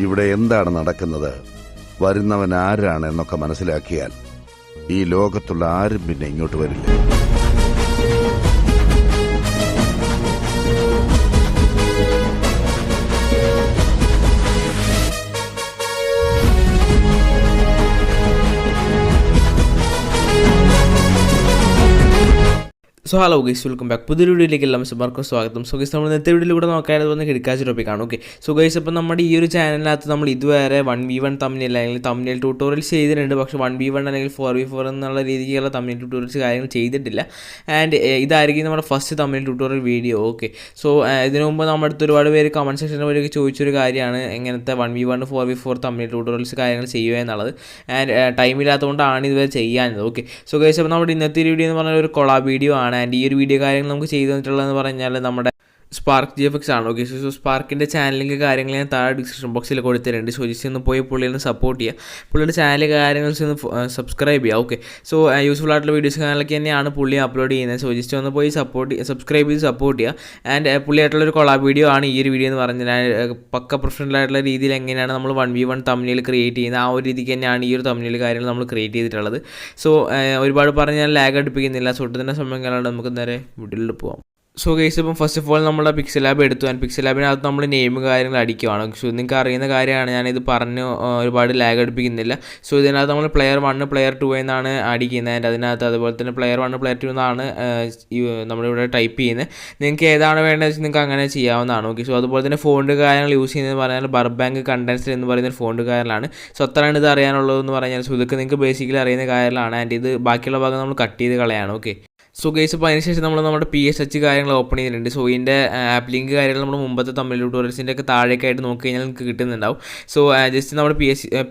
ഇവിടെ എന്താണ് നടക്കുന്നത്, വരുന്നവൻ ആരാണ് എന്നൊക്കെ മനസ്സിലാക്കിയാൽ ഈ ലോകത്തുള്ള ആരും പിന്നെ ഇങ്ങോട്ട് വരില്ല. So hello guys, welcome back. പുതിയൊരു വീഡിയോയിലേക്ക് എല്ലാവർക്കും സ്വാഗതം. സോ ഗൈസ്, നമ്മൾ ഇന്നത്തെ വീഡിയോയിലൂടെ നോക്കാനായിട്ട് വന്ന് കിടക്കാച്ച ടോപ്പിക്കാണ്. ഓക്കെ, സോ ഗൈസ്, അപ്പോൾ നമ്മുടെ ഈ ഒരു ചാനലിനകത്ത് നമ്മൾ ഇതുവരെ 1v1 തമ്മിൽ അല്ലെങ്കിൽ തമ്മിൽ ട്യൂട്ടോറിയൽസ് ചെയ്തിട്ടുണ്ട്. പക്ഷേ 1v1 അല്ലെങ്കിൽ 4v4 എന്നുള്ള രീതിക്കുള്ള തമ്മിൽ ട്യൂട്ടോറിയൽസ് കാര്യങ്ങൾ ചെയ്തിട്ടില്ല. ആൻഡ് ഇതായിരിക്കും നമ്മുടെ ഫസ്റ്റ് തമ്മിൽ ട്യൂട്ടോറിയൽ വീഡിയോ. ഓക്കെ, സോ ഇതിനു മുമ്പ് നമ്മുടെ അടുത്ത് ഒരുപാട് പേര് കമൻറ്റ് സെക്ഷനിൽ വരെയൊക്കെ ചോദിച്ചൊരു കാര്യമാണ് എങ്ങനത്തെ 1v1 4v4 തമ്മിൽ ട്യൂട്ടോറിയൽസ് കാര്യങ്ങൾ ചെയ്യുക എന്നുള്ളത്. ആൻഡ് ടൈമില്ലാത്തതുകൊണ്ടാണ് ഇതുവരെ ചെയ്യാനത്. ഓക്കെ, സോ ഗൈസ്, അപ്പോൾ നമ്മുടെ ഇന്നത്തെ വീഡിയോ എന്ന് പറഞ്ഞാൽ ഒരു കൊളാബ് വീഡിയോ ആണ്. ആൻഡ് ഈ ഒരു വീഡിയോ കാര്യങ്ങൾ നമുക്ക് ചെയ്തു തന്നിട്ടുള്ളതെന്ന് പറഞ്ഞാൽ നമ്മുടെ സ്പാർക്ക് GFX ആണ്. ഓക്കെ, സോ സ്പാർക്കിൻ്റെ ചാനലിൻ്റെ കാര്യങ്ങൾ ഞാൻ താഴെ ഡിസ്ക്രിപ്ഷൻ ബോക്സിൽ കൊടുത്തിട്ടുണ്ട്. സോ ജസ്റ്റ് ഒന്ന് പോയി പുള്ളിയെ സപ്പോർട്ട് ചെയ്യുക, പുള്ളിയുടെ ചാനൽ കാര്യങ്ങൾ ഒന്ന് സബ്സ്ക്രൈബ് ചെയ്യുക. ഓക്കെ, സോ യൂസ്ഫുൾ ആയിട്ടുള്ള വീഡിയോസ് കാര്യങ്ങളൊക്കെ തന്നെയാണ് പുള്ളി അപ്ലോഡ് ചെയ്യുന്നത്. സോ ജസ്റ്റ് ഒന്ന് പോയി സബ്സ്ക്രൈബ് ചെയ്ത് സപ്പോർട്ട് ചെയ്യുക. ആൻഡ് പുള്ളിയായിട്ടുള്ളൊരു കൊളാബ് വീഡിയോ ആണ് ഈ ഒരു വീഡിയോ എന്ന് പറഞ്ഞാൽ പക്ക പ്രൊഫഷണൽ ആയിട്ടുള്ള രീതിയിൽ എങ്ങനെയാണ് നമ്മൾ 1v1 തമ്മിൽ ക്രിയേറ്റ് ചെയ്യുന്നത് ആ ഒരു രീതിക്ക് തന്നെയാണ് ഈ ഒരു തമ്മിൽ കാര്യങ്ങൾ നമ്മൾ ക്രിയേറ്റ് ചെയ്തിട്ടുള്ളത്. സോ ഒരുപാട് പറഞ്ഞാൽ ലാഗ് അടുപ്പിക്കുന്നില്ല. സോ ഒട്ടുതന്നെ സമയങ്ങളാണ് നമുക്ക് നേരെ വീഡിയോയിൽ പോകാം. സോ ഗൈസ്, ഇപ്പം ഫസ്റ്റ് ഓഫ് ഓൾ നമ്മുടെ പിക്സൽ ലാബ് എടുത്തു. ആൻഡ് പിക്സൽ ലാബിനകത്ത് നമ്മൾ നെയിം കാര്യങ്ങൾ അടിക്കുകയാണ്. സോ നിങ്ങൾക്ക് അറിയുന്ന കാര്യമാണ്, ഞാനിത് പറഞ്ഞ് ഒരുപാട് ലാഗ് അടുപ്പിക്കുന്നില്ല. സോ ഇതിനകത്ത് നമ്മൾ പ്ലെയർ 1 പ്ലെയർ 2 എന്നാണ് അടിക്കുന്നത്. ആൻഡ് അതിനകത്ത് അതുപോലെ തന്നെ പ്ലെയർ 1 പ്ലെയർ 2 എന്നാണ് നമ്മളിവിടെ ടൈപ്പ് ചെയ്യുന്നത്. നിങ്ങൾക്ക് ഏതാണ് വേണ്ടതെന്ന് വെച്ചാൽ നിങ്ങൾക്ക് അങ്ങനെ ചെയ്യാവുന്നതാണ്. ഓക്കെ, സോ അതുപോലെ തന്നെ ഫോണ്ട് കാര്യങ്ങൾ യൂസ് ചെയ്യുന്നത് പറഞ്ഞാൽ ബർബാങ്ക് കണ്ടൻസർ എന്ന് പറയുന്ന ഒരു ഫോണ്ട് കാര്യങ്ങളാണ്. സോ അത്രയാണ് ഇത് അറിയാനുള്ളതെന്ന് പറഞ്ഞാൽ. സോ ഇതൊക്കെ നിങ്ങൾക്ക് ബേസിക്കലി അറിയുന്ന കാര്യങ്ങളാണ്. ആൻഡ് ഇത് ബാക്കിയുള്ള ഭാഗം നമ്മൾ കട്ട് ചെയ്ത് കളയാണ്. ഓക്കെ, സോ ഗൈസ്, അപ്പോൾ അതിനുശേഷം നമ്മൾ നമ്മുടെ PSH കാര്യങ്ങൾ ഓപ്പൺ ചെയ്തിട്ടുണ്ട്. സോ ഇതിൻ്റെ ആപ്പ് ലിങ്ക് കാര്യങ്ങൾ നമ്മൾ മുമ്പത്തെ തമ്മിൽ ട്യൂട്ടോറിയൽസിൻ്റെ ഒക്കെ താഴേക്കായിട്ട് നോക്കി കഴിഞ്ഞാൽ നിങ്ങൾക്ക് കിട്ടുന്നുണ്ടാവും. സോ ജസ്റ്റ് നമ്മുടെ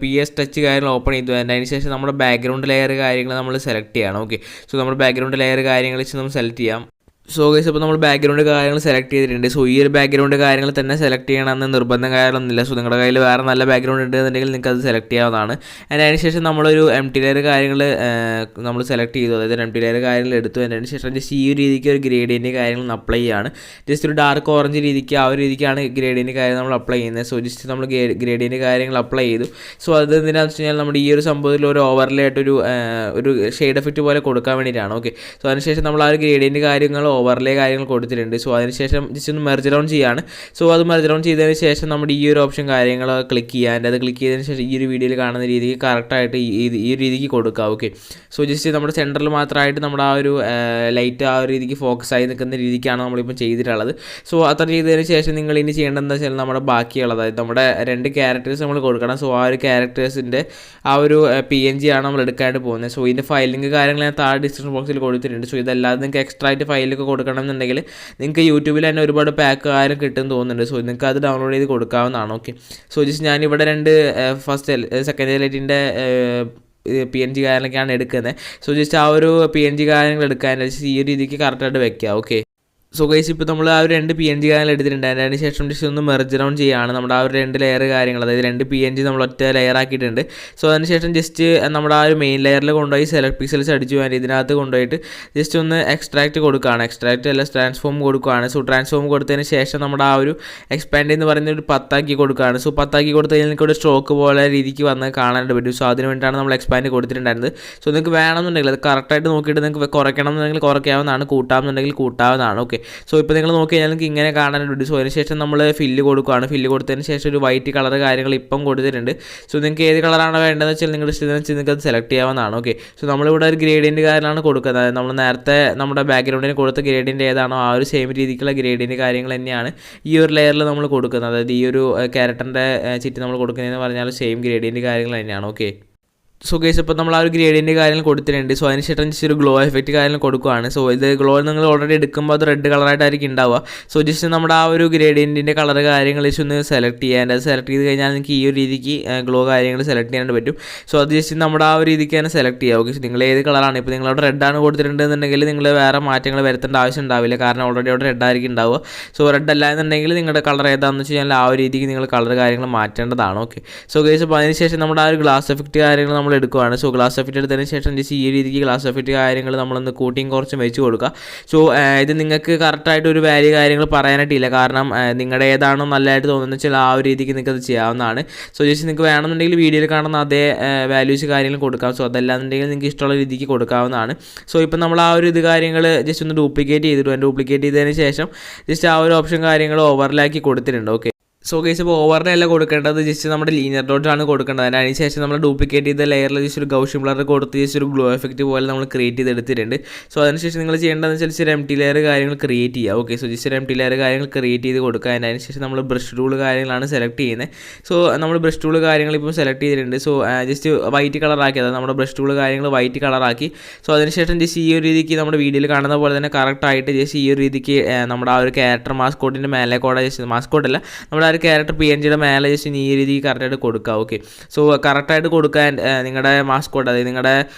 PS ടച്ച് കാര്യങ്ങൾ ഓപ്പൺ ചെയ്തു. അതിനുശേഷം നമ്മുടെ ബാക്ക്ഗ്രൗണ്ട് ലെയർ കാര്യങ്ങൾ നമ്മൾ സെലക്ട് ചെയ്യണം. ഓക്കെ, സോ നമ്മുടെ ബാക്ക്ഗ്രൗണ്ട് ലെയർ കാര്യങ്ങൾ വെച്ച് നമ്മൾ സെലക്ട് ചെയ്യാം. സോ ഗൈസ്, അപ്പോൾ നമ്മൾ ബാക്ക്ഗ്രൗണ്ട് കാര്യങ്ങൾ സെലക്ട് ചെയ്തിട്ടുണ്ട്. സോ ഈ ഒരു ബാക്ക്ഗ്രൗണ്ട് കാര്യങ്ങൾ തന്നെ സെലക്ട് ചെയ്യണമെന്ന് നിർബന്ധം കാര്യങ്ങളൊന്നുമില്ല. സോ നിങ്ങളുടെ കയ്യിൽ വേറെ നല്ല ബാക്ക്ഗ്രൗണ്ട് ഉണ്ടെന്നുണ്ടെങ്കിൽ നിങ്ങൾക്ക് അത് സെലക്ട് ചെയ്യാവുന്നതാണ്. അതിനുശേഷം നമ്മളൊരു empty layer കാര്യങ്ങൾ നമ്മൾ സെലക്ട് ചെയ്തു, അതായത് empty layer കാര്യങ്ങൾ എടുത്തു. അതിനുശേഷം ജസ്റ്റ് ഈ ഒരു രീതിക്ക് ഒരു ഗ്രേഡിയൻ്റ് കാര്യങ്ങൾ അപ്ലൈ ചെയ്യാണ്. ജസ്റ്റ് ഒരു ഡാർക്ക് ഓറഞ്ച് രീതിക്ക് ആ ഒരു രീതിക്കാണ് ഗ്രേഡിയൻ്റ് കാര്യം നമ്മൾ അപ്ലൈ ചെയ്യുന്നത്. സോ ജസ്റ്റ് നമ്മൾ ഗ്രേഡിയൻ്റ് കാര്യങ്ങൾ അപ്ലൈ ചെയ്തു. സോ അത് എന്തിനാണെന്ന് വെച്ച് കഴിഞ്ഞാൽ നമ്മുടെ ഈ ഒരു സംഭവത്തിൽ ഒരു ഓവർലേ ആയിട്ടൊരു ഷെയ്ഡ് എഫക്റ്റ് പോലെ കൊടുക്കാൻ വേണ്ടിയിട്ടാണ്. ഓക്കെ, സോ അതിനുശേഷം നമ്മൾ ആ ഒരു ഗ്രേഡിയൻ്റ് കാര്യങ്ങൾ ഓവർലേ കാര്യങ്ങൾ കൊടുത്തിട്ടുണ്ട്. സോ അതിനുശേഷം ജസ്റ്റ് ഒന്ന് മെർജ് ഡൗൺ ചെയ്യാണ്. സോ അത് മെർജ് ഡൗൺ ചെയ്തതിന് ശേഷം നമ്മുടെ ഈ ഒരു ഓപ്ഷൻ കാര്യങ്ങൾ ക്ലിക്ക് ചെയ്യുക. അത് ക്ലിക്ക് ചെയ്തതിന് ശേഷം ഈ ഒരു വീഡിയോയിൽ കാണുന്ന രീതിക്ക് കറക്റ്റായിട്ട് ഈ ഒരു രീതിക്ക് കൊടുക്കുക. ഓക്കെ, സോ ജസ്റ്റ് നമ്മുടെ സെൻറ്ററിൽ മാത്രമായിട്ട് നമ്മുടെ ആ ഒരു ലൈറ്റ് ആ ഒരു രീതിക്ക് ഫോക്കസ് ആയി നിൽക്കുന്ന രീതിക്കാണ് നമ്മളിപ്പോൾ ചെയ്തിട്ടുള്ളത്. സോ അത്ര ചെയ്തതിന് ശേഷം നിങ്ങൾ ഇനി ചെയ്യേണ്ടതെന്ന് വെച്ചാൽ നമ്മുടെ ബാക്കിയുള്ളത്, അതായത് നമ്മുടെ 2 ക്യാരക്ടേഴ്സ് നമ്മൾ കൊടുക്കണം. സോ ആ ഒരു ക്യാരക്ടേഴ്സിൻ്റെ ആ ഒരു PNG ആണ് നമ്മൾ എടുക്കാനായിട്ട് പോകുന്നത്. സോ ഇതിൻ്റെ ഫയൽ ലിങ്ക് കാര്യങ്ങൾ ഞാൻ താഴെ ഡിസ്ക്രിപ്ഷൻ ബോക്സിൽ കൊടുത്തിട്ടുണ്ട്. സോ ഇതല്ലാതെ നിങ്ങൾക്ക് എക്സ്ട്രാ ആയിട്ട് ഫയലൊക്കെ കൊടുക്കണം എന്നുണ്ടെങ്കിൽ നിങ്ങൾക്ക് യൂട്യൂബിൽ തന്നെ ഒരുപാട് പാക്ക് കാര്യം കിട്ടും തോന്നുന്നുണ്ട്. സോ നിങ്ങൾക്ക് അത് ഡൗൺലോഡ് ചെയ്ത് കൊടുക്കാവുന്നതാണ്. ഓക്കെ, സോ ജസ്റ്റ് ഞാനിവിടെ 2 സെക്കൻഡ് ലൈറ്റിൻ്റെ PNG കാര്യങ്ങളൊക്കെയാണ് എടുക്കുന്നത്. സോ ജസ്റ്റ് ആ ഒരു PNG കാര്യങ്ങൾ എടുക്കാൻ ഈ ഒരു രീതിക്ക് കറക്റ്റായിട്ട് വെക്കുക. ഓക്കെ, സോ ഗൈസ്, ഇപ്പോൾ നമ്മൾ ആ ഒരു 2 PNG കാര്യങ്ങൾ എടുത്തിട്ടുണ്ട്. അതിന് ശേഷം ജസ്റ്റ് ഒന്ന് മെർജ് ഡൗൺ ചെയ്യുകയാണ്. നമ്മുടെ ആ ഒരു 2 ലെയർ കാര്യങ്ങൾ, അതായത് 2 PNG നമ്മൾ ഒറ്റ ലെയർ ആക്കിയിട്ടുണ്ട്. സോ അതിനുശേഷം ജസ്റ്റ് നമ്മുടെ ആ ഒരു മെയിൻ ലെയറിൽ കൊണ്ടുപോയി സെലക്ട് പിക്സൽസ് അടിച്ചു വേണ്ടി ഇതിനകത്ത് കൊണ്ടുപോയിട്ട് ജസ്റ്റ് ഒന്ന് എക്സ്ട്രാക്റ്റ് കൊടുക്കുകയാണ്. എക്സ്ട്രാക്റ്റ് അല്ല, ട്രാൻസ്ഫോം കൊടുക്കുകയാണ്. സോ ട്രാൻസ്ഫോം കൊടുത്തതിന് ശേഷം നമ്മുടെ ആ ഒരു എക്സ്പാൻഡ് എന്ന് പറയുന്ന ഒരു 10 ആക്കി കൊടുക്കുകയാണ്. സോ 10 ആക്കി കൊടുത്തു കഴിഞ്ഞാൽ നിങ്ങൾക്ക് ഒരു സ്ട്രോക്ക് പോലെ രീതിക്ക് വന്ന് കാണാനായിട്ട് പറ്റും. സോ അതിന് വേണ്ടിയിട്ടാണ് നമ്മൾ എക്സ്പാൻഡ് കൊടുത്തിട്ടുണ്ടായിരുന്നത്. സോ നിങ്ങൾക്ക് വേണമെന്നുണ്ടെങ്കിൽ അത് കറക്റ്റായിട്ട് നോക്കിയിട്ട് നിങ്ങൾക്ക് കുറയ്ക്കണം എന്നുണ്ടെങ്കിൽ കുറയ്ക്കാവുന്നതാണ്, കൂട്ടാമെന്നുണ്ടെങ്കിൽ കൂട്ടാവുന്നതാണ്. ഓക്കെ, സോ ഇപ്പോൾ നിങ്ങൾ നോക്കി കഴിഞ്ഞാൽ നിങ്ങൾക്ക് ഇങ്ങനെ കാണാനുണ്ട്. സോ അതിനുശേഷം നമ്മൾ ഫില്ല് കൊടുക്കുകയാണ്. ഫില്ല് കൊടുത്തതിന് ശേഷം ഒരു വൈറ്റ് കളർ കാര്യങ്ങൾ ഇപ്പം കൊടുത്തിട്ടുണ്ട്. സോ നിങ്ങൾക്ക് ഏത് കളറാണ് വേണ്ടതെന്ന് വെച്ചാൽ നിങ്ങളുടെ ഇഷ്ടത്തിന് വെച്ച് നിങ്ങൾക്ക് അത് സെലക്ട് ചെയ്യാവുന്നതാണ്. ഓക്കെ, സോ നമ്മളിവിടെ ഒരു ഗ്രേഡിയൻ്റ് കാര്യങ്ങളാണ് കൊടുക്കുന്നത്. അതായത് നമ്മൾ നേരത്തെ നമ്മുടെ ബാക്ക്ഗ്രൗണ്ടിന് കൊടുത്ത ഗ്രേഡിയൻ്റ് ഏതാണോ ആ ഒരു സെയിം രീതിക്കുള്ള ഗ്രേഡിയൻ്റ് കാര്യങ്ങൾ തന്നെയാണ് ഈ ഒരു ലെയറിൽ നമ്മൾ കൊടുക്കുന്നത്. അതായത് ഈ ഒരു ക്യാരക്ടറിൻ്റെ ചുറ്റി നമ്മൾ കൊടുക്കുന്നതെന്ന് പറഞ്ഞാൽ സെയിം ഗ്രേഡിയൻ്റ് കാര്യങ്ങൾ തന്നെയാണ്. ഓക്കെ, സോ ഗൈസ്, ഇപ്പോൾ നമ്മൾ ആ ഒരു ഗ്രേഡിയൻ്റ് കാര്യങ്ങൾ കൊടുത്തിട്ടുണ്ട്. സോ അതിനുശേഷം ജസ്റ്റ് ഒരു ഗ്ലോ എഫക്റ്റ് കാര്യങ്ങൾ കൊടുക്കുകയാണ്. സോ ഇത് ഗ്ലോ നിങ്ങൾ ഓൾറെഡി എടുക്കുമ്പോൾ അത് റെഡ് കളറായിട്ടായിരിക്കും ഉണ്ടാവുക. സോ ജസ്റ്റ് നമ്മുടെ ആ ഒരു ഗ്രേഡിയൻറ്റിൻ്റെ കളർ കാര്യങ്ങൾ ജസ്റ്റ് ഒന്ന് സെലക്ട് ചെയ്യാൻ, അത് സെലക്ട് ചെയ്ത് കഴിഞ്ഞാൽ നിങ്ങൾക്ക് ഈ ഒരു രീതിക്ക് ഗ്ലോ കാര്യങ്ങൾ സെലക്ട് ചെയ്യാനായിട്ട് പറ്റും. സോ അത് ജസ്റ്റ് നമ്മുടെ ആ ഒരു രീതിക്ക് തന്നെ സെലക്ട് ചെയ്യുക. ഓക്കെ, നിങ്ങൾ ഏത് കളറാണ്, ഇപ്പോൾ നിങ്ങളവിടെ റെഡാണ് കൊടുത്തിട്ടുണ്ടെന്നുണ്ടെങ്കിൽ നിങ്ങൾ വേറെ മാറ്റങ്ങൾ വരുത്തേണ്ട ആവശ്യം ഉണ്ടാവില്ല, കാരണം ഓൾറെഡി അവിടെ റെഡായിരിക്കും ഉണ്ടാവുക. സോ റെഡ് അല്ല എന്നുണ്ടെങ്കിൽ നിങ്ങളുടെ കളർ ഏതാണെന്ന് വെച്ച് കഴിഞ്ഞാൽ ആ ഒരു രീതിക്ക് നിങ്ങൾ കളർ കാര്യങ്ങൾ മാറ്റേണ്ടതാണ്. ഓക്കെ, സോ ഗൈസ്, അപ്പോൾ അതിനുശേഷം നമ്മുടെ ആ ഒരു ഗ്ലാസ് എഫക്റ്റ് കാര്യങ്ങൾ നമ്മൾ നമ്മൾ എടുക്കുകയാണ്. സോ ഗ്ലാസ് എഫക്റ്റ് എടുത്തതിന് ശേഷം ജസ്റ്റ് ഈ രീതിക്ക് ഗ്ലാസ് എഫക്റ്റ് കാര്യങ്ങൾ നമ്മളൊന്ന് കൂട്ടിയും കുറച്ചും വെച്ച് കൊടുക്കുക. സോ ഇത് നിങ്ങൾക്ക് കറക്റ്റായിട്ട് ഒരു വാല്യൂ കാര്യങ്ങൾ പറയാനായിട്ടില്ല, കാരണം നിങ്ങളുടെ ഏതാണോ നല്ലതായിട്ട് തോന്നുന്നത് വെച്ചാൽ ആ ഒരു രീതിക്ക് നിങ്ങൾക്ക് അത് ചെയ്യാവുന്നതാണ്. സോ ജസ്റ്റ് നിങ്ങൾക്ക് വേണമെന്നുണ്ടെങ്കിൽ വീഡിയോയിൽ കാണുന്ന അതേ വാല്യൂസ് കാര്യങ്ങൾ കൊടുക്കാം. സോ അതല്ലാന്നുണ്ടെങ്കിൽ നിങ്ങൾക്ക് ഇഷ്ടമുള്ള രീതിക്ക് കൊടുക്കാവുന്നതാണ്. സോ ഇപ്പം നമ്മൾ ആ ഒരു ഇത് കാര്യങ്ങൾ ജസ്റ്റ് ഒന്ന് ഡ്യൂപ്ലിക്കേറ്റ് ചെയ്തതിന് ശേഷം ജസ്റ്റ് ആ ഒരു ഓപ്ഷൻ കാര്യങ്ങൾ ഓവർലാക്കി കൊടുത്തിട്ടുണ്ട്. ഓക്കെ, സോ ഗൈസ് ഇപ്പോൾ ഓവറിനെ അല്ല കൊടുക്കേണ്ടത്, ജസ്റ്റ് നമ്മുടെ ലീനിയർ ഡോട്ടാണ് കൊടുക്കേണ്ടത്. അതിന് ശേഷം നമ്മൾ ഡ്യൂപ്ലിക്കേറ്റ് ചെയ്ത ലെയറിൽ ജസ്റ്റ് ഒരു ഗൗഷ്യൻ ബ്ലർ കൊടുത്ത് ജസ്റ്റ് ഒരു ഗ്ലോ എഫക്റ്റ് പോലെ നമ്മൾ ക്രിയേറ്റ് ചെയ്തെടുത്തിട്ടുണ്ട്. സോ അതിനുശേഷം നിങ്ങൾ ചെയ്യേണ്ടതെന്ന് വെച്ചാൽ ജസ്റ്റ് എം ടി ലെയർ കാര്യങ്ങൾ ക്രിയേറ്റ് ചെയ്യുക. Okay, so just M T layer കാര്യങ്ങൾ ക്രിയേറ്റ് ചെയ്ത് കൊടുക്കുക. അതിനുശേഷം നമ്മൾ ബ്രഷ് ടൂൾ കാര്യങ്ങളാണ് സെലക്ട് ചെയ്യുന്നത്. സോ നമ്മൾ ബ്രഷ് ടൂൾ കാര്യങ്ങൾ ഇപ്പോൾ സെലക്ട് ചെയ്തിട്ടുണ്ട്. സോ ജസ്റ്റ് വൈറ്റ് കളറാക്കി, അതായത് നമ്മുടെ ബ്രഷ് ടൂൾ കാര്യങ്ങൾ വൈറ്റ് കളറാക്കി. സോ അതിനുശേഷം ജസ്റ്റ് ഈ ഒരു രീതിക്ക് നമ്മുടെ വീഡിയോയിൽ കാണുന്ന പോലെ തന്നെ കറക്റ്റായിട്ട് ജസ്റ്റ് ഈ ഒരു രീതിക്ക് നമ്മുടെ ആ ഒരു ക്യാരക്ടർ മാസ്കോട്ടിൻ്റെ മേലെ കൂടെ ജസ്റ്റ് മാസ്കോട്ടല്ല, നമ്മുടെ ഒരു ക്യാരക്ടർ PNGയുടെ മേലെ ജസ്റ്റ് ഈ രീതിക്ക് കറക്റ്റായിട്ട് കൊടുക്കുക. ഓക്കെ, സോ കറക്റ്റായിട്ട് കൊടുക്കാൻ നിങ്ങളുടെ മാസ്കോട്ട്, അതായത് നിങ്ങളുടെ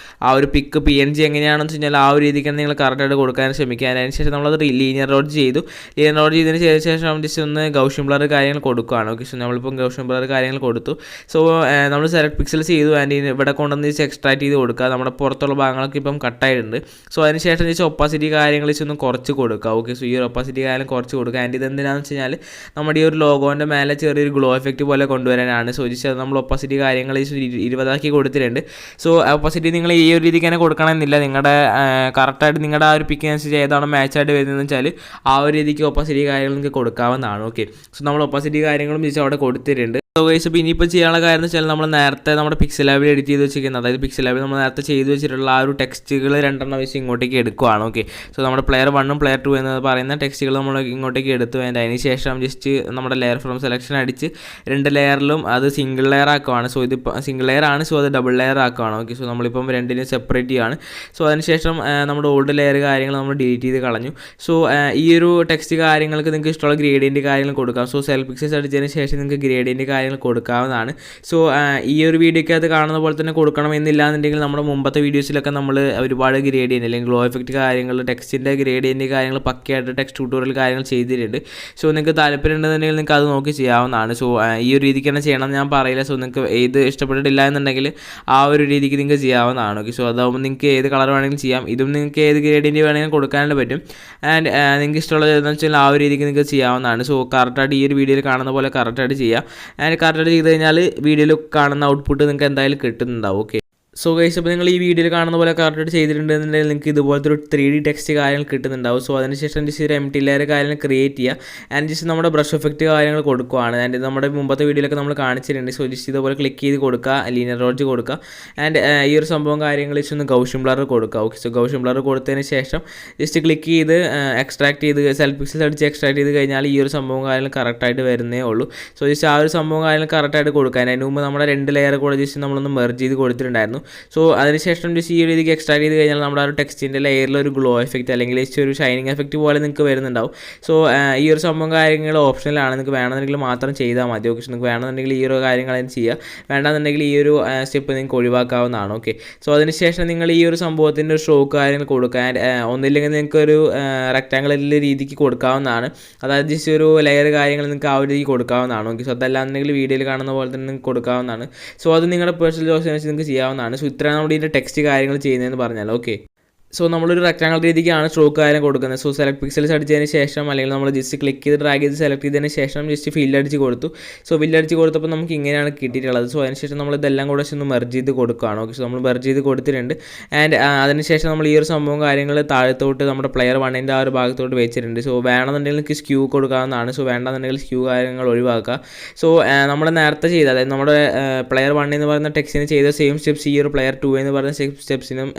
ആ ഒരു പിക്ക് PNG എങ്ങനെയാണെന്ന് വെച്ച് കഴിഞ്ഞാൽ ആ ഒരു രീതിക്കാണ് നിങ്ങൾ കറക്റ്റായിട്ട് കൊടുക്കാൻ ശ്രമിക്കുക. അതിനുശേഷം നമ്മളത് ലീനിയർ റോഡ് ചെയ്തതിന് ശേഷം ജസ്റ്റ് ഒന്ന് ഗൗഷ്യൻ ബ്ലർ കാര്യങ്ങൾ കൊടുക്കുകയാണ്. ഓക്കെ, സോ നമ്മളിപ്പം ഗൗഷ്യൻ ബ്ലർ കാര്യങ്ങൾ കൊടുത്തു. സോ നമ്മൾ സെലക്ട് പിക്സൽസ് ചെയ്തു. ആൻഡ് ഇവിടെ കൊണ്ടുവന്ന് ജസ്റ്റ് എക്സ്ട്രാക്ട് ചെയ്ത് കൊടുക്കുക. നമ്മുടെ പുറത്തുള്ള ഭാഗങ്ങളൊക്കെ ഇപ്പം കട്ടായിട്ടുണ്ട്. സോ അതിനുശേഷം ജസ്റ്റ് ഒപ്പാസിറ്റി കാര്യങ്ങൾ ജസ്റ്റ് ഒന്ന് കുറച്ച് കൊടുക്കുക. ഓക്കെ, സോ ഈ ഒരു ഒപ്പാസിറ്റി കാര്യം കുറച്ച് കൊടുക്കുക. ആൻഡ് ഇതെന്തിനാണെന്ന് വെച്ച് കഴിഞ്ഞാൽ നമ്മുടെ ഈ ഒരു ലോഗോൻ്റെ മേലെ ചെറിയൊരു ഗ്ലോ എഫക്റ്റ് പോലെ കൊണ്ടുവരാനാണ്. സോ ജസ്റ്റ് അത് നമ്മൾ ഒപ്പാസിറ്റി കാര്യങ്ങൾ 20 കൊടുത്തിട്ടുണ്ട്. സോ ഒപ്പാസിറ്റി നിങ്ങൾ ഈ ഒരു രീതിക്ക് തന്നെ കൊടുക്കണമെന്നില്ല, നിങ്ങളുടെ കറക്റ്റായിട്ട് നിങ്ങളുടെ ആ ഒരു പിക്കിനനുസരിച്ച് ഏതാണ് മാച്ചായിട്ട് വരുന്നതെന്ന് വെച്ചാൽ ആ ഒരു രീതിക്ക് ഒപ്പാസിറ്റി കാര്യങ്ങൾ നിങ്ങൾക്ക് കൊടുക്കാവുന്നതാണ്. ഓക്കെ, സോ നമ്മൾ ഒപ്പാസിറ്റി കാര്യങ്ങളും ജസ്റ്റ് അവിടെ കൊടുത്തിട്ടുണ്ട്. സോ ഗൈസ് ഇപ്പോൾ ഇനിയിപ്പോൾ ചെയ്യാനുള്ള കാര്യം എന്ന് വെച്ചാൽ നമ്മൾ നേരത്തെ നമ്മുടെ പിക്സൽ ലാബിൽ എഡിറ്റ് ചെയ്ത് വെച്ചിരിക്കുന്നത്, അതായത് പിക്സൽ ലാബിൽ നമ്മൾ നേരത്തെ ചെയ്ത് വെച്ചിട്ടുള്ള ആ ഒരു ടെക്സ്റ്റുകൾ 2 വെച്ച് ഇങ്ങോട്ടേക്ക് എടുക്കുകയാണ്. ഓക്കെ, സോ നമ്മുടെ പ്ലെയർ 1 പ്ലെയർ 2 എന്ന് പറയുന്ന ടെക്സ്റ്റുകൾ നമ്മൾ ഇങ്ങോട്ടേക്ക് എടുത്തു. അതിന് ശേഷം ജസ്റ്റ് നമ്മുടെ ലെയർ ഫ്രം സെലക്ഷൻ അടിച്ച് 2 ലെയറിലും അത് സിംഗിൾ ലെയർ ആക്കുവാണ്. സോ ഇതിപ്പോൾ സിംഗിൾ ലെയർ ആണ്, സോ അത് ഡബിൾ ലെയർ ആക്കുവാണ്. ഓക്കെ, സോ നമ്മളിപ്പം 2 സെപ്പറേറ്റ് ചെയ്യുകയാണ്. സോ അതിനുശേഷം നമ്മുടെ ഓൾഡ് ലെയർ കാര്യങ്ങൾ നമ്മൾ ഡിലീറ്റ് ചെയ്ത് കളഞ്ഞു. സോ ഈ ഒരു ടെക്സ്റ്റ് കാര്യങ്ങൾക്ക് നിങ്ങൾക്ക് ഇഷ്ടമുള്ള ഗ്രേഡിയൻ്റ് കാര്യങ്ങൾ കൊടുക്കാം. സോ സെൽഫ് പിക്സൽസ് അടിച്ചതിന് ശേഷം നിങ്ങൾക്ക് ഗ്രേഡിയൻ്റ് കാര്യങ്ങൾ കൊടുക്കാവുന്നതാണ്. സോ ഈ ഒരു വീഡിയോയ്ക്ക് അത് കാണുന്ന പോലെ തന്നെ കൊടുക്കണമെന്നില്ല എന്നുണ്ടെങ്കിൽ നമ്മുടെ മുമ്പത്തെ വീഡിയോസിലൊക്കെ നമ്മൾ ഒരുപാട് ഗ്രേഡിയൻ്റ് അല്ലെങ്കിൽ ഗ്ലോ എഫക്റ്റ് കാര്യങ്ങൾ, ടെക്സ്റ്റിൻ്റെ ഗ്രേഡിയൻ്റ് കാര്യങ്ങൾ പക്കയായിട്ട് ടെക്സ്റ്റ് ട്യൂട്ടോറിയൽ കാര്യങ്ങൾ ചെയ്തിട്ടുണ്ട്. സോ നിങ്ങൾക്ക് താല്പര്യം ഉണ്ടെന്നുണ്ടെങ്കിൽ നിങ്ങൾക്ക് അത് നോക്കി ചെയ്യാവുന്നതാണ്. സോ ഈ ഒരു രീതിക്ക് തന്നെ ചെയ്യണം ഞാൻ പറയില്ല. സോ നിങ്ങൾക്ക് ഏത് ഇഷ്ടപ്പെട്ടിട്ടില്ല എന്നുണ്ടെങ്കിൽ ആ ഒരു രീതിക്ക് നിങ്ങൾക്ക് ചെയ്യാവുന്നതാണ്. ഓക്കെ, സോ അതാവുമ്പോൾ നിങ്ങൾക്ക് ഏത് കളർ വേണമെങ്കിലും ചെയ്യാം. ഇതും നിങ്ങൾക്ക് ഏത് ഗ്രേഡിയൻ്റ് വേണമെങ്കിലും കൊടുക്കാനായിട്ട് പറ്റും. ആൻഡ് നിങ്ങൾക്ക് ഇഷ്ടമുള്ളത് ഏതെന്ന് വെച്ചാൽ ആ ഒരു രീതിക്ക് നിങ്ങൾക്ക് ചെയ്യാവുന്നതാണ്. സോ കറക്റ്റായിട്ട് ഈ ഒരു വീഡിയോയിൽ കാണുന്ന പോലെ കറക്റ്റായിട്ട് ചെയ്യാം. ആൻഡ് കറക്റ്റായിട്ട് ചെയ്ത് കഴിഞ്ഞാൽ വീഡിയോയിൽ കാണുന്ന ഔട്ട്പുട്ട് നിങ്ങൾക്ക് എന്തായാലും കിട്ടുന്നുണ്ടാവും. ഓക്കെ, സോ ഗൈസ് ഇപ്പോൾ നിങ്ങൾ ഈ വീഡിയോയിൽ കാണുന്ന പോലെ കറക്റ്റായിട്ട് ചെയ്തിട്ടുണ്ടെന്നുണ്ടെങ്കിൽ നിങ്ങൾക്ക് ഇതുപോലത്തെ ഒരു 3D ടെക്സ്റ്റ് കാര്യങ്ങൾ കിട്ടുന്നുണ്ടാവും. സോ അതിനുശേഷം ജസ്റ്റ് ഒരു എം ടി ലെയർ കാര്യങ്ങൾ ക്രിയേറ്റ് ചെയ്യുക. ആൻഡ് ജസ്റ്റ് നമ്മുടെ ബ്രഷ് എഫക്റ്റ് കാര്യങ്ങൾ കൊടുക്കുകയാണ്. ആൻഡ് നമ്മുടെ മുമ്പത്തെ വീഡിയോയിലൊക്കെ നമ്മൾ കാണിച്ചിട്ടുണ്ട്. സോ ജസ്റ്റ് ഇതുപോലെ ക്ലിക്ക് ചെയ്ത് കൊടുക്കുക, ലീനിയർ റോഡ് കൊടുക്കുക. ആൻഡ് ഈ ഒരു സംഭവം കാര്യങ്ങൾ ജസ്റ്റ് ഒന്ന് ഗൗഷ്യൻ ബ്ലർ കൊടുക്കുക. ഓക്കെ, സോ ഗൗഷ്യൻ ബ്ലർ കൊടുത്തതിന് ശേഷം ജസ്റ്റ് ക്ലിക്ക് ചെയ്ത് എക്സ്ട്രാക്ട് ചെയ്ത് സെൽഫ് പിക്സൽസ് അടിച്ച് എക്സ്ട്രാക്ട് ചെയ്ത് കഴിഞ്ഞാൽ ഈ ഒരു സംഭവം കാര്യങ്ങൾ കറക്റ്റായിട്ട് വരുന്നേ ഉള്ളൂ. സോ ജസ്റ്റ് ആ ഒരു സംഭവം കാര്യങ്ങൾ കറക്റ്റായിട്ട് കൊടുക്കുക. അതിന് മുമ്പ് നമ്മുടെ 2 ലെയർ കൂടെ ജസ്റ്റ് നമ്മളൊന്ന് മെർജ് ചെയ്ത് കൊടുത്തിട്ടുണ്ടായിരുന്നു. സോ അതിനുശേഷം ജസ്റ്റ് ഈ രീതിക്ക് എക്സ്ട്രാക്ട് ചെയ്ത് കഴിഞ്ഞാൽ നമ്മുടെ ആ ഒരു ടെക്സ്റ്റിൻ്റെ ലെയറിൽ ഒരു ഗ്ലോ എഫക്റ്റ് അല്ലെങ്കിൽ ജസ്റ്റ് ഒരു ഷൈനിങ് എഫക്റ്റ് പോലെ നിങ്ങൾക്ക് വരുന്നുണ്ടാവും. സോ ഈ ഒരു സംഭവം കാര്യങ്ങൾ ഓപ്ഷനിലാണ്, നിങ്ങൾക്ക് വേണമെന്നുണ്ടെങ്കിൽ മാത്രം ചെയ്താൽ മതി. ഓക്കെ, നിങ്ങൾക്ക് വേണമെന്നുണ്ടെങ്കിൽ ഈ ഒരു കാര്യങ്ങൾ അതിന് ചെയ്യുക, വേണമെന്നുണ്ടെങ്കിൽ ഈ ഒരു സ്റ്റെപ്പ് നിങ്ങൾക്ക് ഒഴിവാക്കാവുന്നതാണ്. ഓക്കെ, സോ അതിനുശേഷം നിങ്ങൾ ഈ ഒരു സംഭവത്തിൻ്റെ ഒരു സ്ട്രോക്ക് കാര്യങ്ങൾ കൊടുക്കാൻ ഒന്നില്ലെങ്കിൽ നിങ്ങൾക്ക് ഒരു റെക്ടാങ്കിളിലെ രീതിക്ക് കൊടുക്കാവുന്നതാണ്. അതായത് ജസ്റ്റ് ഒരു ലെയർ കാര്യങ്ങൾ നിങ്ങൾക്ക് ആ ഒരു രീതിക്ക് കൊടുക്കാവുന്നതാണ്. ഓക്കെ, സോ അതല്ലാന്നുണ്ടെങ്കിൽ വീഡിയോയിൽ കാണുന്ന പോലെ തന്നെ നിങ്ങൾക്ക് കൊടുക്കാവുന്നതാണ്. സോ അത് നിങ്ങളുടെ പേഴ്സണൽ ചോയ്സ് അനുസരിച്ച് നിങ്ങൾക്ക് ചെയ്യാവുന്നതാണ്. സോ ഇത്രയാണ് നമ്മുടെ ഇതിൻ്റെ ടെക്സ്റ്റ് കാര്യങ്ങൾ ചെയ്യുന്നതെന്ന് പറഞ്ഞാൽ. ഓക്കെ, സോ നമ്മളൊരു റെക്ടാങ്കിൾ രീതിക്കാണ് സ്ട്രോക്ക് കാര്യം കൊടുക്കുന്നത്. സോ സെലക്ട് പിക്സൽസ് അടിച്ചതിന് ശേഷം അല്ലെങ്കിൽ നമ്മൾ ജസ്റ്റ് ക്ലിക്ക് ചെയ്ത് ഡ്രാഗ് ചെയ്ത് സെലക്ട് ചെയ്തതിന് ശേഷം ജസ്റ്റ് ഫില്ല് അടിച്ച് കൊടുത്തു. സോ ഫില്ല് അടിച്ച് കൊടുത്തപ്പോൾ നമുക്ക് ഇങ്ങനെയാണ് കിട്ടിയിട്ടുള്ളത്. സോ അതിനുശേഷം നമ്മൾ ഇതെല്ലാം കൂടെ ഒന്ന് മെർജ് ചെയ്ത് കൊടുക്കുകയാണ്. ഓക്കെ, സോ നമ്മൾ മെർജ് ചെയ്ത് കൊടുത്തിട്ടുണ്ട്. ആൻഡ് അതിനുശേഷം നമ്മൾ ഈ ഒരു സംഭവം കാര്യങ്ങൾ താഴത്തോട്ട് നമ്മുടെ പ്ലെയർ 1 ആ ഒരു ഭാഗത്തോട്ട് വെച്ചിട്ടുണ്ട്. സോ വേണമെന്നുണ്ടെങ്കിൽ നിങ്ങൾക്ക് സ്ക്യൂ കൊടുക്കാവുന്നതാണ്. സോ വേണമെന്നുണ്ടെങ്കിൽ സ്ക്യൂ കാര്യങ്ങൾ ഒഴിവാക്കുക. സോ നമ്മൾ നേരത്തെ ചെയ്ത, അതായത് നമ്മുടെ പ്ലെയർ 1 എന്ന് പറയുന്ന ടെക്സ്റ്റിന് ചെയ്ത സെയിം സ്റ്റെപ്സ് ഈ ഒരു പ്ലെയർ 2 എന്ന് പറയുന്ന സ്റ്റെപ്സിനും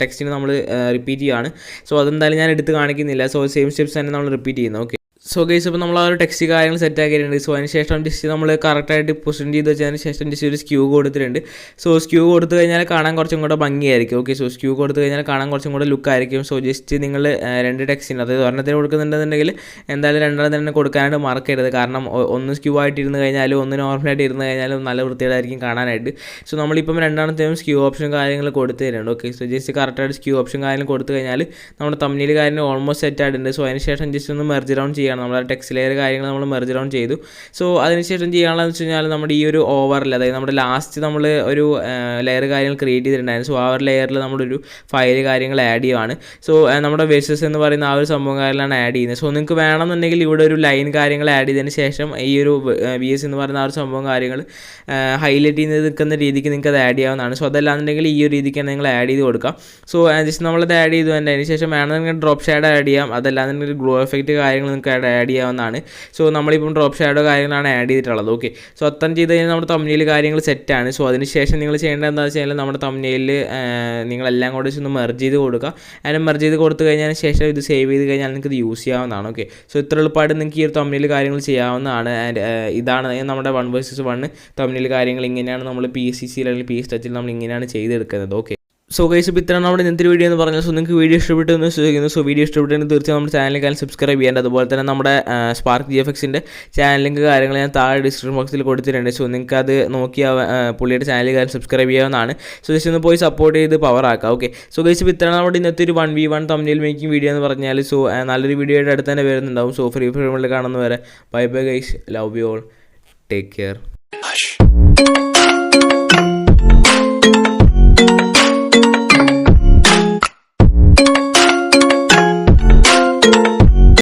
ടെക്സ്റ്റിനും നമ്മൾ റിപ്പീറ്റ് ചെയ്യുകയാണ്. സോ അതെന്തായാലും ഞാൻ എടുത്ത് കാണിക്കുന്നില്ല. സോ സെയിം സ്റ്റെപ്സ് തന്നെ നമ്മൾ റിപ്പീറ്റ് ചെയ്യുന്നത്. ഓക്കെ, സോ ഗൈസ് ഇപ്പോൾ നമ്മൾ ആ ഒരു ടെക്സ്റ്റ് കാര്യങ്ങൾ സെറ്റ് ആക്കിയിട്ടുണ്ട്. സോ അതിന് ശേഷം ജസ്റ്റ് നമ്മൾ കറക്റ്റായിട്ട് പൊസിഷൻ ചെയ്ത് വെച്ചതിന് ശേഷം ജസ്റ്റ് ഒരു സ്ക്യൂ കൊടുത്തിട്ടുണ്ട്. സോ സ്ക്യൂ കൊടുത്തു കഴിഞ്ഞാൽ കാണാൻ കുറച്ചും കൂടെ ഭംഗിയായിരിക്കും. ഓക്കെ, സോ സ്ക്യൂ കൊടുത്തു കഴിഞ്ഞാൽ കാണാൻ കുറച്ചും കൂടെ ലുക്കായിരിക്കും. സോ ജസ്റ്റ് നിങ്ങൾ 2 ടെക്സ്റ്റിന്, അതായത് ഒരെണ്ണത്തിന് കൊടുക്കുന്നുണ്ടെന്നുണ്ടെങ്കിൽ എന്തായാലും 2 തന്നെ കൊടുക്കാനായിട്ട് മറക്കരുത്. കാരണം ഒന്ന് സ്ക്യൂ ആയിട്ട് ഇരുന്ന് കഴിഞ്ഞാലും ഒന്ന് നോർമലായിട്ട് ഇരുന്ന് കഴിഞ്ഞാലും നല്ല വൃത്തിയായിരിക്കും കാണാനായിട്ട്. സോ നമ്മളിപ്പം 2 സ്ക്യൂ ഓപ്ഷൻ കാര്യങ്ങൾ കൊടുത്തു തരുന്നുണ്ട്. ഓക്കെ, സോ ജസ്റ്റ് കറക്റ്റായിട്ട് സ്ക്യൂ ഓപ്ഷൻ കാര്യങ്ങൾ കൊടുത്തു കഴിഞ്ഞാൽ നമ്മുടെ തമ്മിൽ കാര്യം ഓൾമോസ്റ്റ് സെറ്റ് ആയിട്ടുണ്ട്. സോ അതിന് ശേഷം ജസ്റ്റ് ഒന്ന് മെർജ് ഡൗൺ ചെയ്യുക. ചെയ്യണം. നമ്മുടെ ടെക്സ്റ്റ് ലെയർ കാര്യങ്ങൾ നമ്മൾ മെർജ് ഡൗൺ ചെയ്തു. സോ അതിനുശേഷം ചെയ്യാനുള്ളതെന്ന് വെച്ച് കഴിഞ്ഞാൽ നമ്മുടെ ഈ ഒരു ഓവറിൽ, അതായത് നമ്മുടെ ലാസ്റ്റ് നമ്മൾ ഒരു ലെയർ കാര്യങ്ങൾ ക്രിയേറ്റ് ചെയ്തിട്ടുണ്ടായിരുന്നു. സോ ആ ഒരു ലെയറിൽ നമ്മളൊരു ഫയൽ കാര്യങ്ങൾ ആഡ് ചെയ്യുവാണ്. സോ നമ്മുടെ വേഴ്സസ് എന്ന് പറയുന്ന ആ ഒരു സംഭവം കാര്യങ്ങളാണ് ആഡ് ചെയ്യുന്നത്. സോ നിങ്ങൾക്ക് വേണമെന്നുണ്ടെങ്കിൽ ഇവിടെ ഒരു ലൈൻ കാര്യങ്ങൾ ആഡ് ചെയ്തതിന് ശേഷം ഈ ഒരു VS എന്ന് പറയുന്ന ആ ഒരു സംഭവം കാര്യങ്ങൾ ഹൈലൈറ്റ് ചെയ്ത് നിൽക്കുന്ന രീതിക്ക് നിങ്ങൾക്ക് അത് ആഡ് ചെയ്യാവുന്നതാണ്. സോ അതല്ലാന്നുണ്ടെങ്കിൽ ഈ ഒരു രീതിക്ക് തന്നെ നിങ്ങൾ ആഡ് ചെയ്ത് കൊടുക്കാം. സോ ജസ്റ്റ് നമ്മളത് ആഡ് ചെയ്തു തന്നെ അതിന് ശേഷം വേണമെങ്കിൽ ഡ്രോപ്പ് ഷാഡോ ആഡ് ചെയ്യാം. അതല്ലാന്നുണ്ടെങ്കിൽ ഗ്ലോ എഫക്റ്റ് കാര്യങ്ങൾ നിങ്ങൾക്ക് ആഡ് ചെയ്യാവുന്നതാണ്. സോ നമ്മളിപ്പം ഡ്രോപ്പ് ഷാഡോ കാര്യങ്ങളാണ് ആഡ് ചെയ്തിട്ടുള്ളത്. ഓക്കെ, സോ അത്തരം ചെയ്ത് കഴിഞ്ഞാൽ നമ്മുടെ തംബ്നെയിൽ കാര്യങ്ങൾ സെറ്റാണ്. സോ അതിന് ശേഷം നിങ്ങൾ ചെയ്യേണ്ടത് എന്താണെന്ന് വെച്ച് കഴിഞ്ഞാൽ നമ്മുടെ തംബ്നെയിലിൽ നിങ്ങളെല്ലാം കൂടെ ഒന്ന് മെർജ് ചെയ്ത് കൊടുക്കുക. അതിന് മെർജ് ചെയ്ത് കൊടുത്തു കഴിഞ്ഞതിന് ശേഷം ഇത് സേവ് ചെയ്ത് കഴിഞ്ഞാൽ നിങ്ങൾക്ക് ഇത് യൂസ് ചെയ്യാവുന്നതാണ്. ഓക്കെ, സോ ഇത്ര എളുപ്പമായിട്ട് നിങ്ങൾക്ക് ഈ ഒരു തംബ്നെയിൽ കാര്യങ്ങൾ ചെയ്യാവുന്നതാണ്. ആൻഡ് ഇതാണ് നമ്മുടെ 1 vs 1 തംബ്നെയിൽ കാര്യങ്ങൾ. ഇങ്ങനെയാണ് നമ്മൾ PCC അല്ലെങ്കിൽ PS ടച്ചിൽ നമ്മൾ ഇങ്ങനെയാണ് ചെയ്തെടുക്കുന്നത്. ഓക്കെ, സോ ഗൈസ് ഇപ്പോൾ ഇത്രയാണ് നമ്മുടെ ഇന്നത്തെ വീഡിയോ എന്ന് പറഞ്ഞാൽ. സോ നിങ്ങൾക്ക് വീഡിയോ ഇഷ്ടപ്പെട്ടെന്ന് വിശ്വസിക്കുന്നു. സോ വീഡിയോ ഇഷ്ടപ്പെട്ടെന്ന് തീർച്ചയായും നമ്മുടെ ചാനലിൽ സബ്സ്ക്രൈബ് ചെയ്യേണ്ടത്. അതുപോലെ തന്നെ നമ്മുടെ സ്പാർക്ക് GFXൻ്റെ ചാനൽ ലിങ്ക് കാര്യങ്ങൾ ഞാൻ താഴെ ഡിസ്ക്രിപ്ഷൻ ബോക്സിൽ കൊടുത്തിട്ടുണ്ട്. സോ നിങ്ങൾക്ക് അത് നോക്കി പുള്ളിയുടെ ചാനലിൽ സബ്സ്ക്രൈബ് ചെയ്യാവുന്നതാണ്. സോ ജസ്റ്റ് ഒന്ന് പോയി സപ്പോർട്ട് ചെയ്ത് പവർ ആക്കാം. ഓക്കെ, സോ ഗൈസ് ഇപ്പോൾ ഇത്രയാണ് നമ്മുടെ ഇന്നത്തെ ഒരു 1v1 തംബ്നെയിൽ മേക്കിംഗ് വീഡിയോ എന്ന് പറഞ്ഞാൽ. സോ നല്ലൊരു വീഡിയോയുടെ അടുത്ത് തന്നെ വരുന്നുണ്ടാവും. സോ ഫ്രീ ഫയറിൽ കാണുന്നവരെ bye bye guys, love you all, take care.